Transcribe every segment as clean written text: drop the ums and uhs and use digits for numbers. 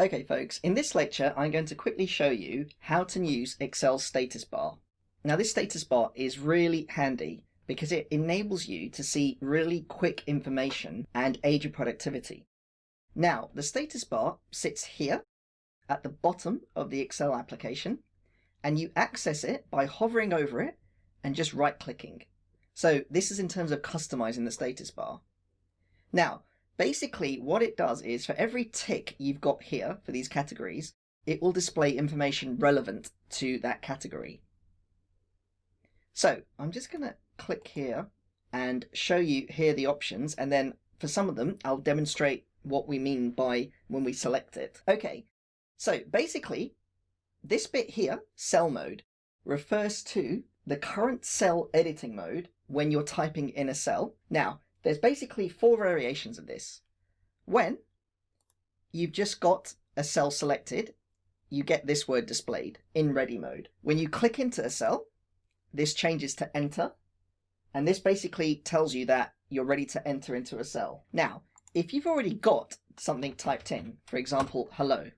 Okay folks, in this lecture I'm going to quickly show you how to use Excel's status bar. Now this status bar is really handy because it enables you to see really quick information and aid your productivity. Now the status bar sits here at the bottom of the Excel application, and you access it by hovering over it and just right clicking. So this is in terms of customizing the status bar. Now basically what it does is for every tick you've got here for these categories, it will display information relevant to that category. So I'm just going to click here and show you here the options, and then for some of them I'll demonstrate what we mean by when we select it. Okay, so basically this bit here, cell mode, refers to the current cell editing mode when you're typing in a cell. Now there's basically 4 variations of this. When you've just got a cell selected, you get this word displayed in ready mode. When you click into a cell, this changes to enter, and this basically tells you that you're ready to enter into a cell. Now, if you've already got something typed in, for example, hello,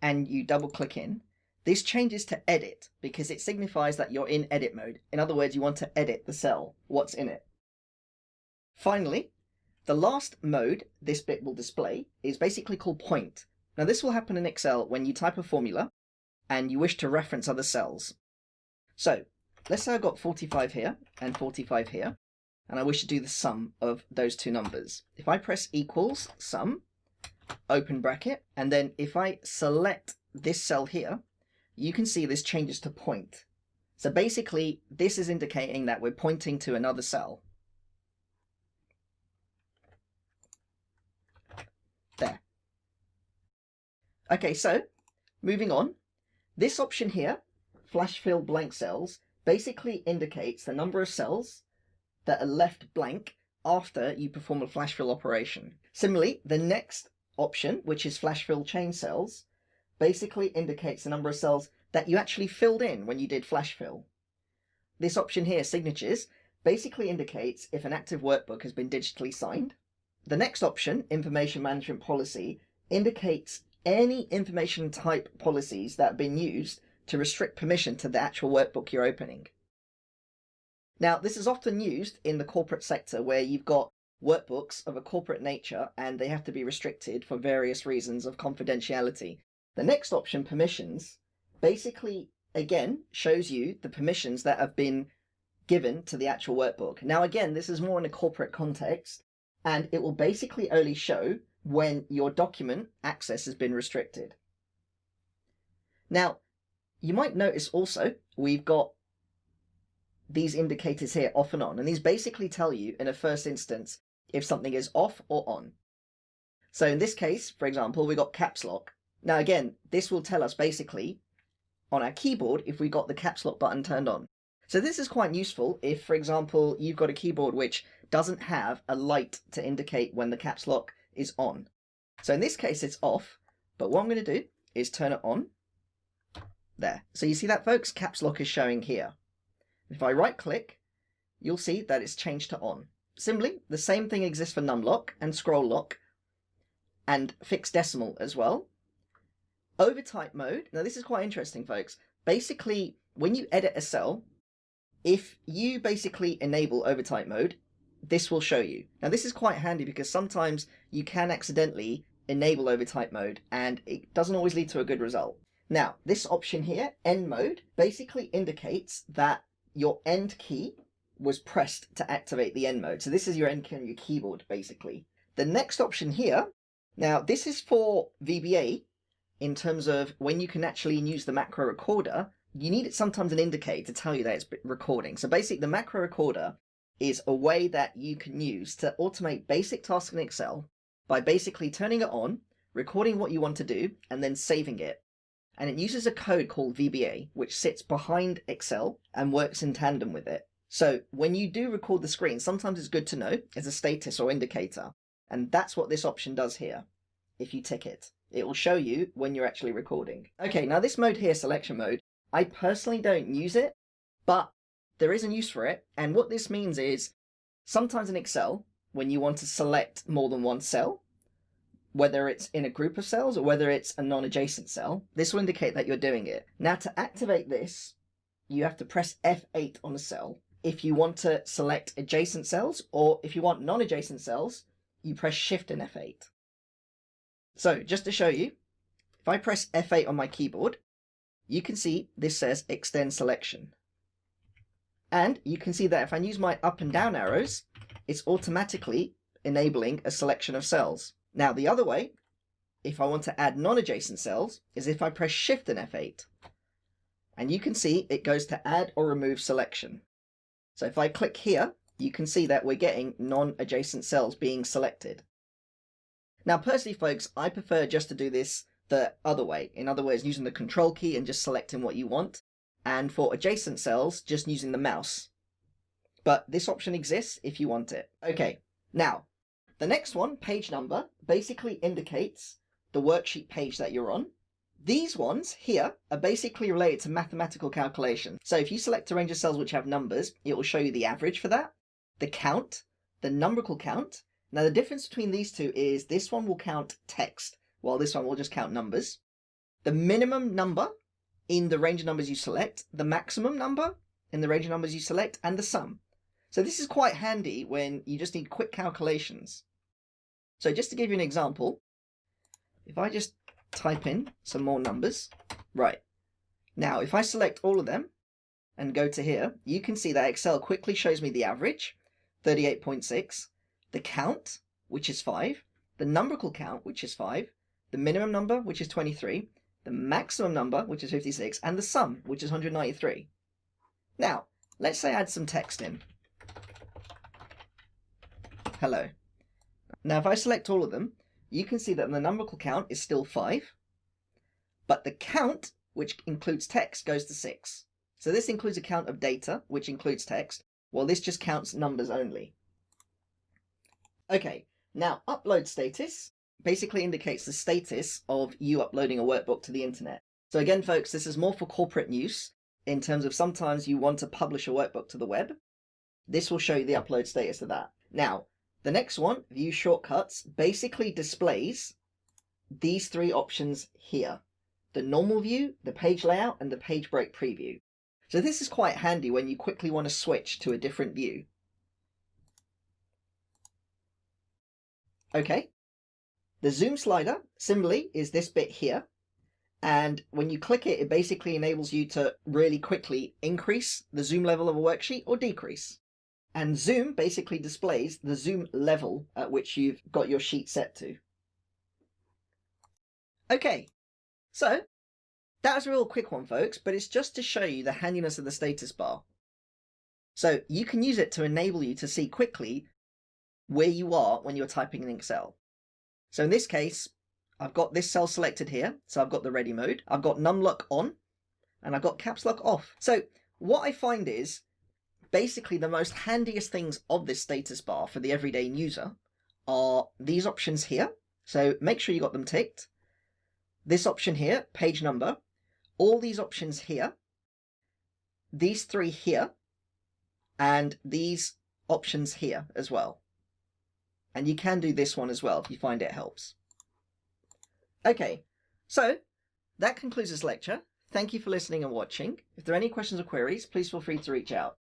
and you double click in, this changes to edit because it signifies that you're in edit mode. In other words, you want to edit the cell, what's in it. Finally, the last mode this bit will display is basically called point. Now this will happen in Excel when you type a formula and you wish to reference other cells. So let's say I've got 45 here and 45 here, and I wish to do the sum of those two numbers. If I press equals sum, open bracket, and then if I select this cell here, you can see this changes to point. So basically this is indicating that we're pointing to another cell. There. Okay, so moving on, this option here, flash fill blank cells, basically indicates the number of cells that are left blank after you perform a flash fill operation. Similarly, the next option, which is flash fill chain cells, basically indicates the number of cells that you actually filled in when you did flash fill. This option here, signatures, basically indicates if an active workbook has been digitally signed. The next option, information management policy, indicates any information type policies that have been used to restrict permission to the actual workbook you're opening. Now, this is often used in the corporate sector where you've got workbooks of a corporate nature and they have to be restricted for various reasons of confidentiality. The next option, permissions, basically, again, shows you the permissions that have been given to the actual workbook. Now, again, this is more in a corporate context, and it will basically only show when your document access has been restricted. Now, you might notice also we've got these indicators here off and on, and these basically tell you in a first instance if something is off or on. So in this case, for example, we got caps lock. Now again, this will tell us basically on our keyboard if we got the caps lock button turned on. So this is quite useful if, for example, you've got a keyboard which doesn't have a light to indicate when the caps lock is on. So in this case it's off, but what I'm going to do is turn it on. There. So you see that, folks? Caps lock is showing here. If I right click, you'll see that it's changed to on. Similarly, the same thing exists for numlock and scroll lock and fixed decimal as well. Overtype mode. Now this is quite interesting, folks. Basically, when you edit a cell, if you basically enable overtype mode, this will show you. Now this is quite handy because sometimes you can accidentally enable overtype mode and it doesn't always lead to a good result. Now this option here, end mode, basically indicates that your end key was pressed to activate the end mode. So this is your end key on your keyboard basically. The next option here, now this is for VBA in terms of when you can actually use the macro recorder. You need it sometimes an indicator to tell you that it's recording. So basically the macro recorder is a way that you can use to automate basic tasks in Excel by basically turning it on, recording what you want to do, and then saving it. And it uses a code called VBA, which sits behind Excel and works in tandem with it. So when you do record the screen, sometimes it's good to know as a status or indicator. And that's what this option does here. If you tick it, it will show you when you're actually recording. Okay, now this mode here, selection mode, I personally don't use it, but there is a use for it. And what this means is sometimes in Excel, when you want to select more than one cell, whether it's in a group of cells or whether it's a non-adjacent cell. This will indicate that you're doing it. Now, to activate this, you have to press F8 on a cell. If you want to select adjacent cells, or if you want non-adjacent cells, you press Shift and F8. So just to show you, if I press F8 on my keyboard, you can see this says extend selection. And you can see that if I use my up and down arrows, it's automatically enabling a selection of cells. Now the other way, if I want to add non-adjacent cells, is if I press Shift and F8. And you can see it goes to add or remove selection. So if I click here, you can see that we're getting non-adjacent cells being selected. Now personally folks, I prefer just to do this the other way. In other words, using the control key and just selecting what you want. And for adjacent cells, just using the mouse. But this option exists if you want it. Okay, now, the next one, page number, basically indicates the worksheet page that you're on. These ones here are basically related to mathematical calculation. So if you select a range of cells which have numbers, it will show you the average for that, the count, the numerical count. Now the difference between these two is this one will count text, while this one will just count numbers. The minimum number in the range of numbers you select, the maximum number in the range of numbers you select, and the sum. So this is quite handy when you just need quick calculations. So just to give you an example, if I just type in some more numbers, right. Now if I select all of them and go to here, you can see that Excel quickly shows me the average, 38.6, the count, which is 5, the numerical count, which is 5, the minimum number, which is 23, the maximum number, which is 56, and the sum, which is 193. Now, let's say I add some text in. Hello. Now, if I select all of them, you can see that the numerical count is still 5, but the count, which includes text, goes to 6. So this includes a count of data, which includes text, while this just counts numbers only. Okay, now upload status basically indicates the status of you uploading a workbook to the internet. So again, folks, this is more for corporate use in terms of sometimes you want to publish a workbook to the web. This will show you the upload status of that. Now, the next one, view shortcuts, basically displays these three options here. The normal view, the page layout, and the page break preview. So this is quite handy when you quickly want to switch to a different view. Okay. The zoom slider, similarly, is this bit here. And when you click it, it basically enables you to really quickly increase the zoom level of a worksheet or decrease. And zoom basically displays the zoom level at which you've got your sheet set to. Okay, so that was a real quick one, folks, but it's just to show you the handiness of the status bar. So you can use it to enable you to see quickly where you are when you're typing in Excel. So in this case, I've got this cell selected here. So I've got the ready mode. I've got numlock on and I've got caps lock off. So what I find is basically the most handiest things of this status bar for the everyday user are these options here. So make sure you got them ticked. This option here, page number, all these options here, these three here, and these options here as well. And you can do this one as well if you find it helps. Okay, so that concludes this lecture. Thank you for listening and watching. If there are any questions or queries, please feel free to reach out.